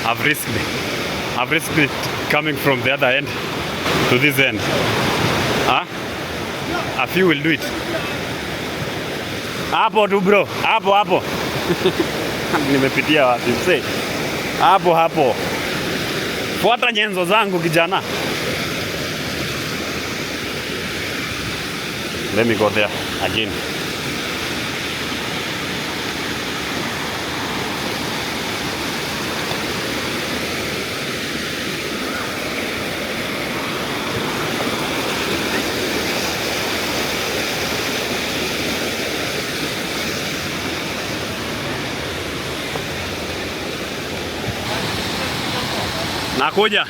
I've risked it coming from the other end to this end. Huh? A few will do it. Hapo tu bro, hapo. Nimepitia wapi mzee? Hapo. Fuata nyenzo zangu kijana. Let me go there again. Nakuja.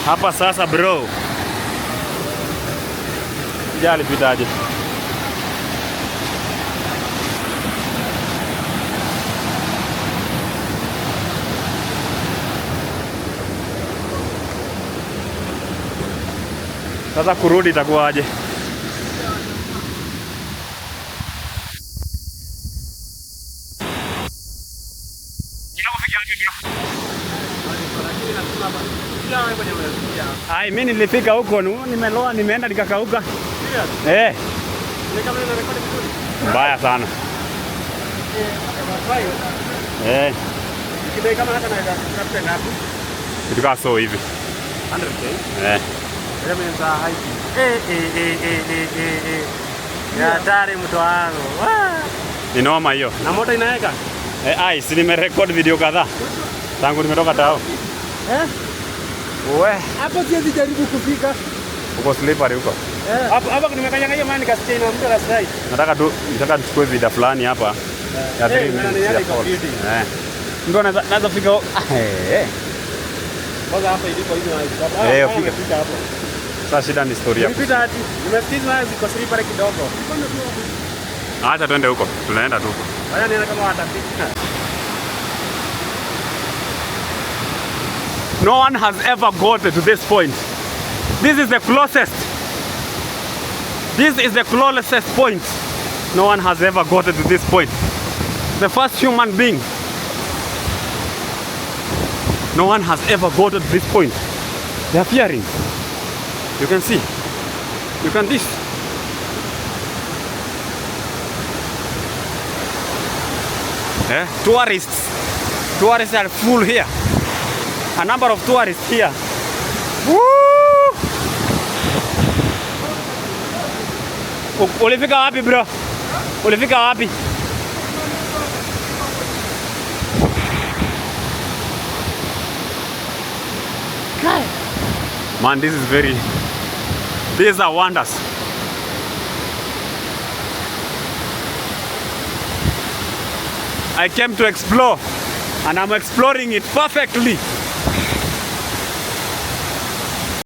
Hapa sasa bro. Jali pitaje. Sasa kurudi itakuwaje? Ai, mimi nilifika huko, nimeloa, nimeenda nikakauka. Mbaya sana. Kidai kama hata naweza tafuta ngapi? Kitu so hivi. 100k. Za haiti. Ya hatari mtu wangu. Ni noma hiyo. Na moto inaweka? Ai, si nimerecord video kadhaa. Tangu nimetoka tao. Hapo siwezi jaribu kufika. Uko slippery huko. Hapo nimekanyaga hiyo maana nikasikia ina mtu rasai. Nataka tuchukue video fulani hapa. Ya 3 minutes. Ndio naweza fika. Kwanza hapa ilipo hivi fika hapo. Sasa shida ni story yako. Nipita hadi. Nimesikiza ziko slippery kidogo. Acha twende huko. Tunaenda tu huko. Haya niona kama watafika. No one has ever got to this point. This is the closest. This is the closest point. No one has ever got to this point. The first human being. No one has ever got to this point. They are fearing. You can see. You can this. Tourists are full here. A number of tourists here. Woo! Ulifika wapi bro? Ulifika wapi? Man, these are wonders. I came to explore and I'm exploring it perfectly.